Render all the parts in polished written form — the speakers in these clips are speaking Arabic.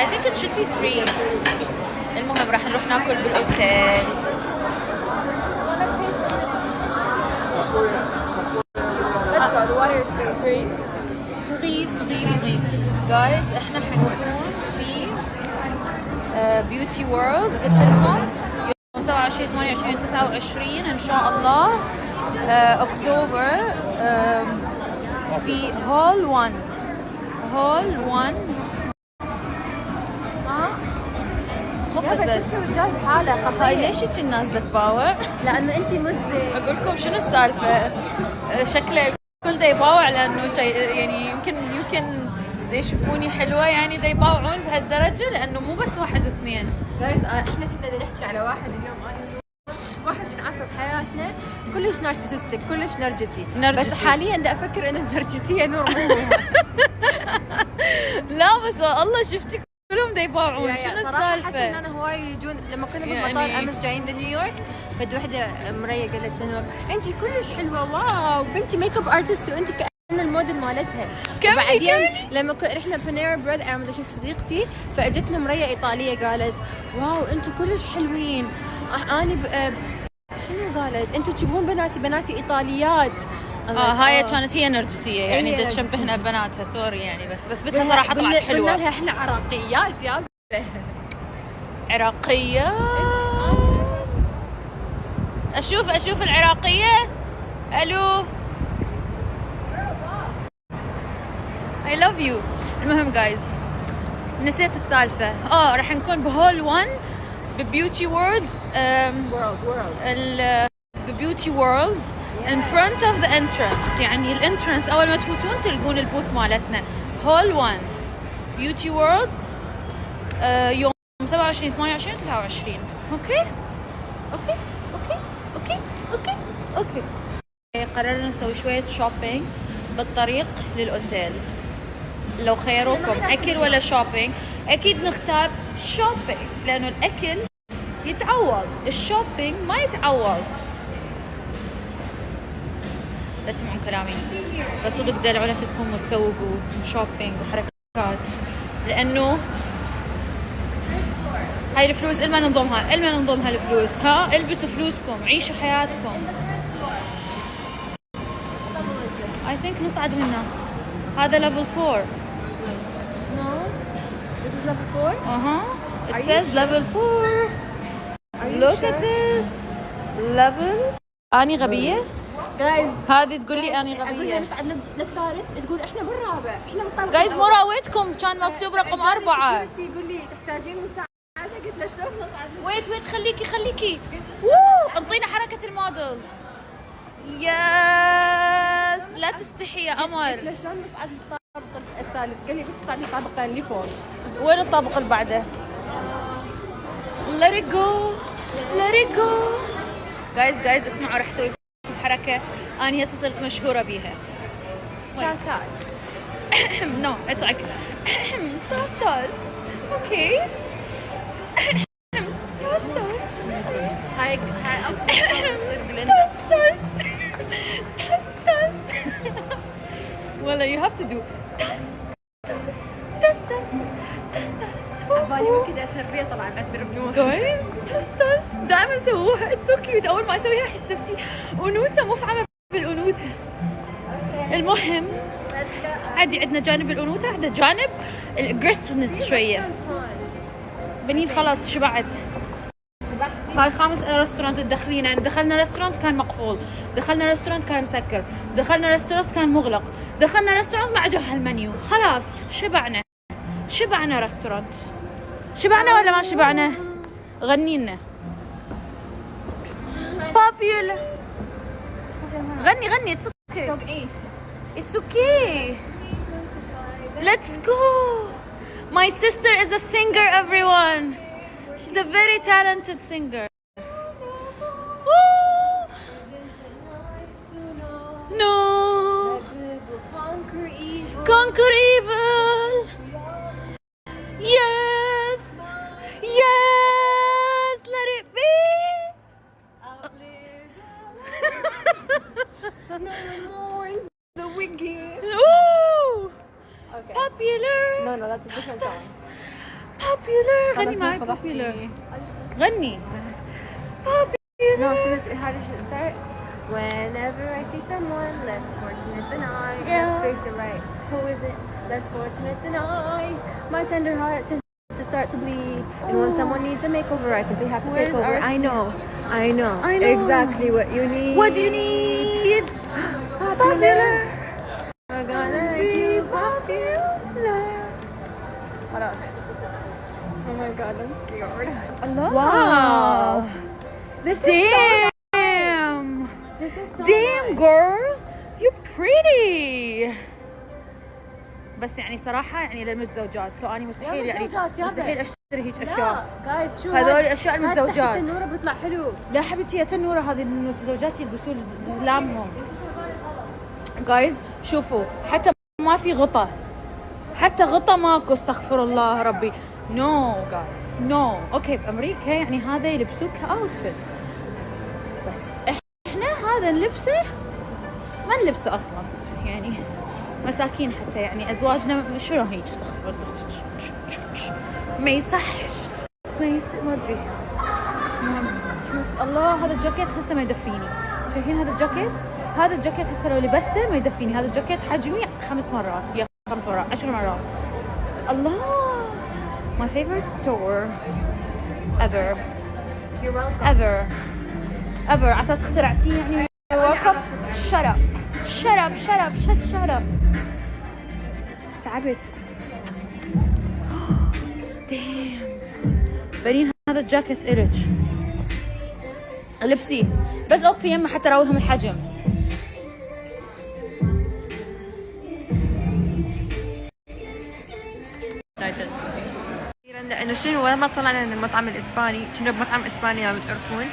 I think it should be free. المهم راح نروح ناكل بالاوتيل. free guys. احنا حنكون في بيوتي وورلد قلت لكم يوم 27 28 29 ان شاء الله اكتوبر في هول 1 خفت بس الرجال حالة هاي ليش هيك الناس تتباوع؟ لأنه أنت مزة. اقول لكم شنو السالفه؟ شكله الكل دا يباوع لانه شيء يعني يمكن يشوفوني حلوه يعني دا يباوعون بهالدرجه لانه مو بس واحد واثنين. جايز احنا كنا بدنا نحكي على واحد اليوم. واحد نعرفه بحياتنا كلش نارسيسستك كلش نرجسي. بس حاليا بدي افكر انه النرجسيه نور مو لا بس الله شفتك كلهم دا يباوعون. شنو السالفه؟ حتى انا هواي يجون لما كنا بالمطار يعني امس جايين لنيويورك. فد وحده مريه قالت لنا انت كلش حلوه واو بنتي ميك اب ارتست وانت كأن الموديل مالتها. وبعدين لما رحنا بانيرا بريد انا بدي اشوف صديقتي فاجتنا مريه ايطاليه قالت واو انتم كلش حلوين. انا شنو قالت انتم تشبهون بناتي ايطاليات. هاي كانت هي نرجسيه يعني بدها تشبهنا ببناتها سوري يعني بس بنتها صراحه طلعت حلوه. قلنا لها احنا عراقيات يا عراقيه. اشوف العراقيه. الو I love you. المهم جايز نسيت السالفه. راح نكون بهول 1 ببيوتي وورلد ببيوتي وورلد in front of the entrance. يعني الانترنس اول ما تفوتون تلقون البوث مالتنا هول 1 بيوتي وورلد يوم 27 28 29. اوكي قررنا نسوي شويه شوبينج بالطريق للاوتيل. لو خيروكم اكل ولا شوبينج اكيد نختار شوبينج لانه الاكل يتعوض الشوبينج ما يتعوض. لا تسمعون كلامي بس صدق دلعوا نفسكم وتسوقوا شوبينج وحركات لانه هاي الفلوس إلما ننظمها الفلوس. البسوا فلوسكم عيشوا حياتكم. I think نصعد هنا. هذا level 4. No, this is level 4. It says level 4. Look at this level. أني غبية. Guys هذه تقول لي أني غبية. أقول نصعد للثالث تقول إحنا بالرابع. إحنا بالطابق. Guys مو راويتكم كان مكتوب رقم 4. يقول لي تحتاجين مساعدة. قلت له شلون نصعد؟ ويت خليكي. انطينا حركة المودلز. يس لا تستحي يا أمل. قلت له شلون نصعد للطابق الثالث؟ قال لي بس صعدي الطابق اللي فوق. وين الطابق اللي بعده؟ Let it go. Guys اسمعوا راح اسوي لكم حركة أنا هسه صرت مشهورة بيها. كاسات. No it's like توس. اوكي. توس. هاي توس. ولا you have to do توس. بالي من كذا التربية طلع مأثر بنور. جايز توس دائما يسووها اتس سو كيوت. اول ما اسويها احس نفسي انوثه مفعمه بالانوثه. المهم عادي عندنا جانب الانوثه عندنا جانب الجرسنس شويه. بنين خلاص شبعت. هاي 5 ريستورانت تدخلينا. دخلنا ريستورانت كان مقفول، دخلنا ريستورانت كان مسكر، دخلنا ريستورانت كان مغلق، دخلنا ريستورانت ما عجبها المنيو. خلاص شبعنا ريستورانت. شبعنا ولا ما شبعنا؟ غنينا popular. غني it's okay. Let's go. My sister is a singer everyone. She's a very talented singer. No. Conquer evil. Yes. Let it be. No more the wicked. Ooh. Okay. Popular. No, that's a different song. popular. غني معي popular. غني. popular. No, how does it start? Whenever I see someone less fortunate than I, let's face it right. Who is it less fortunate than I? My tender heart tends to start to bleed. And when someone needs a makeover, I simply have to take over. I know exactly what you need. What do you need? Popular. We're gonna make you popular. خلاص. Oh my god, I'm scared. الله. Wow. This Damn. This is so Damn nice. girl. You're pretty. بس يعني صراحة يعني للمتزوجات، سو أنا مستحيل يعني متزوجات يا مستحيل أشتري هيك أشياء. جايز شو هذول أشياء المتزوجات. النورة بيطلع حلو. لا حبيبتي يا تنورة، هذه المتزوجات يلبسون زلامهم. جايز شوفوا، حتى ما في غطا، حتى غطا ماكو، استغفر الله ربي. نو جايز نو. اوكي بامريكا يعني هذا يلبسوه كاوتفيت، بس احنا هذا نلبسه ما نلبسه اصلا، يعني مساكين حتى يعني ازواجنا شنو هيك، استغفر الله ما يصحش، ما ادري. بس الله هذا الجاكيت هسه ما يدفيني. شايفين هذا الجاكيت؟ هذا الجاكيت هسه لو لبسته ما يدفيني. هذا الجاكيت حجمي 5 مرات يا 5 مرات 10 مرات. الله. My favorite store ever. You're welcome. ever على اساس اخترعتيه يعني. welcome. shut up. تعبت. damn. بنين هذا الجاكيت إلك لبسيه بس اوفي يمه حتى راويهم الحجم. لانه شنو ولا ما طلعنا من المطعم الاسباني، كنا بمطعم اسباني لو تعرفون،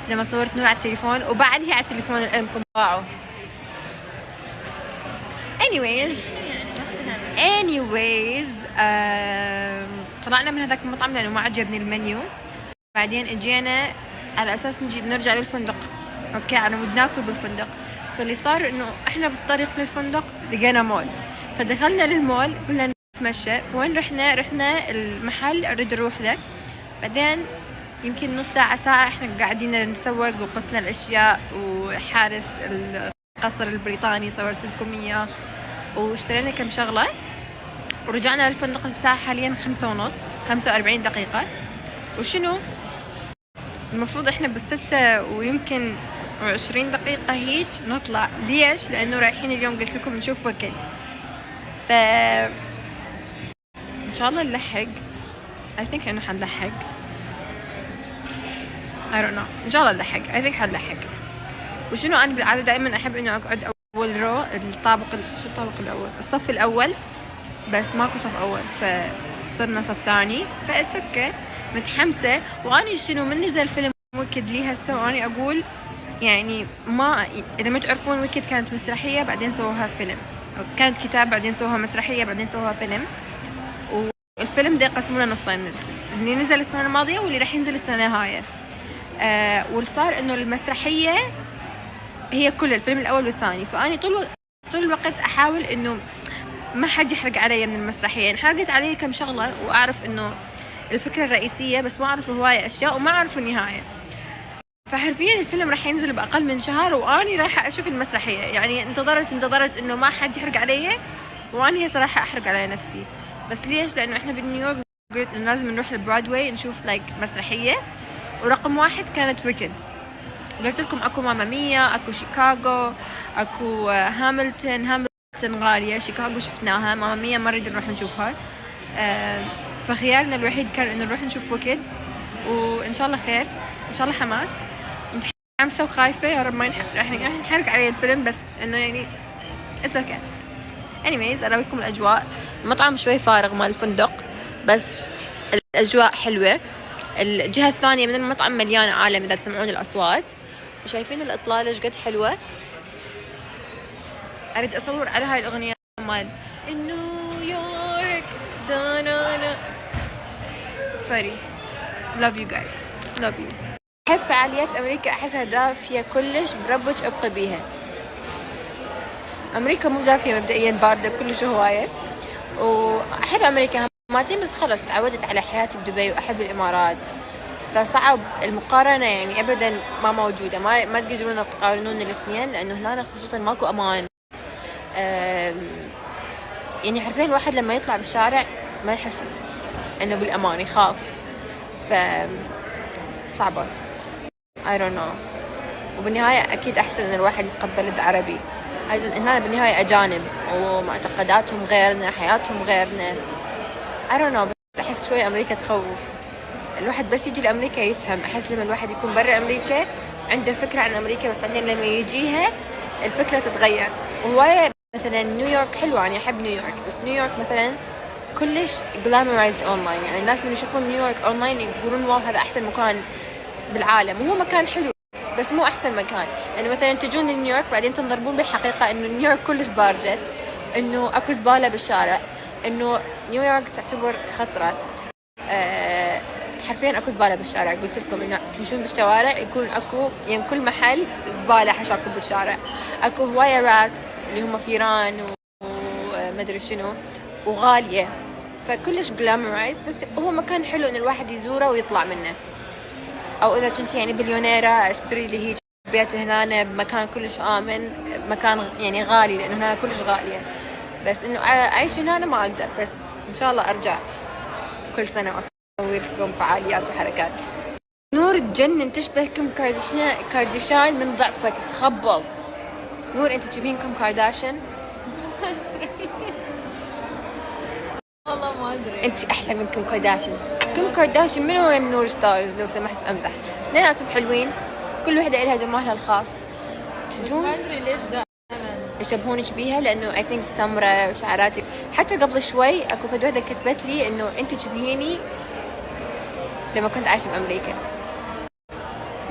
لما صورت نور على التليفون وبعدها على التليفون اللي لكم باعوا. anyways طلعنا من هذاك المطعم لانه ما عجبني المنيو. بعدين اجينا على اساس نرجع للفندق. اوكي على مود ناكل بالفندق. فاللي صار انه احنا بالطريق للفندق لقينا مول، فدخلنا للمول قلنا نتمشى. فوين رحنا المحل اريد اروح له. بعدين يمكن نص ساعة احنا قاعدين نتسوق وقصنا الاشياء، وحارس القصر البريطاني صورت لكم اياه، واشترينا كم شغلة، ورجعنا للفندق. الساعة حاليا 5:30 45 دقيقة. وشنو المفروض احنا بالستة ويمكن 20 دقيقة هيك نطلع. ليش؟ لانه رايحين اليوم قلت لكم نشوف ويكند. ف ان شاء الله نلحق. I think انه حنلحق. I don't know. ان شاء الله نلحق. I think حنلحق. وشنو انا بالعادة دائما احب انه اقعد اول رو، شو الطابق الاول؟ الصف الاول، بس ماكو صف اول فصرنا صف ثاني. فاتس اوكي. متحمسة. واني شنو من نزل فيلم ويكد لي هسه واني اقول يعني ما اذا ما تعرفون ويكد كانت مسرحية بعدين سووها فيلم، كانت كتاب بعدين سووها مسرحية بعدين سووها فيلم. والفيلم ده يقسمونه نصين، اللي نزل السنة الماضية واللي راح ينزل السنة هاي. والصار انه المسرحية هي كل الفيلم الاول والثاني. فاني طول الوقت احاول انه ما حد يحرق علي من المسرحية. انحرقت علي كم شغلة واعرف انه الفكرة الرئيسية، بس ما اعرف هواية اشياء وما اعرف النهاية. فحرفيا الفيلم راح ينزل باقل من شهر واني رايحة اشوف المسرحية. يعني انتظرت انه ما حد يحرق علي، واني صراحة احرق على نفسي. بس ليش؟ لانه احنا بنيويورك قلت انه لازم نروح لبرودواي نشوف مسرحية، ورقم 1 كانت ويكد. قلت لكم اكو ماما ميا، اكو شيكاغو، اكو هاملتون غالية. شيكاغو شفناها، ماما ميا ما نريد نروح نشوفها. فخيارنا الوحيد كان انه نروح نشوف ويكد، وان شاء الله خير، ان شاء الله حماس. متحمسة وخايفة يا رب ما ينحرق علي الفيلم، بس انه يعني it's okay. anyways اراويكم الاجواء. المطعم شوي فارغ مال الفندق بس الاجواء حلوة. الجهة الثانية من المطعم مليانة عالم اذا تسمعون الاصوات. وشايفين الاطلالة قد حلوة. اريد اصور على هاي الاغنية مال نيويورك دانانا. sorry. love you guys. love you. احب فعاليات امريكا، احسها دافية كلش، بربج ابقي بيها. امريكا مو دافية مبدئيا، باردة كلش هواية. واحب امريكا سنتين بس خلص تعودت على حياتي بدبي وأحب الإمارات، فصعب المقارنة يعني أبدا ما موجودة، ما تقدرون تقارنون الاثنين، لأنه هنا خصوصا ماكو أمان. يعني حرفيا الواحد لما يطلع بالشارع ما يحس إنه بالأمان، يخاف. صعبة I don't know. وبالنهاية أكيد أحسن إن الواحد يتقبل بلد عربي. هنا بالنهاية أجانب ومعتقداتهم غيرنا، حياتهم غيرنا. I don't know. بس أحس شوي أمريكا تخوف. الواحد بس يجي لأمريكا يفهم. أحس لما الواحد يكون برا أمريكا عنده فكرة عن أمريكا، بس بعدين لما يجيها الفكرة تتغير. وهواية مثلا نيويورك حلوة، أنا أحب نيويورك، بس نيويورك مثلا كلش glamorized online. يعني الناس من يشوفون نيويورك أونلاين يقولون واو هذا أحسن مكان بالعالم، وهو مكان حلو بس مو أحسن مكان. يعني مثلا تجون نيويورك بعدين تنضربون بالحقيقة إنه نيويورك كلش باردة، إنه أكو زبالة بالشارع، إنه نيويورك تعتبر خطرة. حرفيا أكو زبالة بالشارع. قلت لكم إنه تمشون بالشوارع يكون أكو يعني كل محل زبالة حشاكم بالشارع. أكو هواية راتس اللي هم فيران ومدري شنو، وغالية، فكلش جلامرايز. بس هو مكان حلو إن الواحد يزوره ويطلع منه. أو إذا كنت يعني بليونيرة اشتري لي هيك بيت هنا بمكان كلش آمن، مكان يعني غالي لأنه هنا كلش غالية. بس إنه أعيش هنا ما أقدر، بس إن شاء الله أرجع كل سنة أصور لكم فعاليات وحركات. نور تجنن، تشبه كم كارديشان من ضعفة، تتخبل. نور أنت تشبهين كم كارداشيان؟ والله ما أدري. أنت أحلى من كم كارداشيان. كم كارداشيان منو وين نور ستارز لو سمحت أمزح. اثنيناتهم حلوين، كل وحدة إلها جمالها الخاص. تدرون ما أدري ليش دائما يشبهونك بيها؟ لأنه I think سمرة وشعراتك. حتى قبل شوي أكو فد وحدة كتبت لي إنه أنت تشبهيني لما كنت عايشة بأمريكا،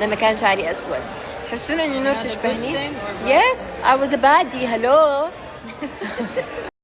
لما كان شعري أسود. تحسون إنه نور تشبهني؟ Yes, I was a baddie. Hello.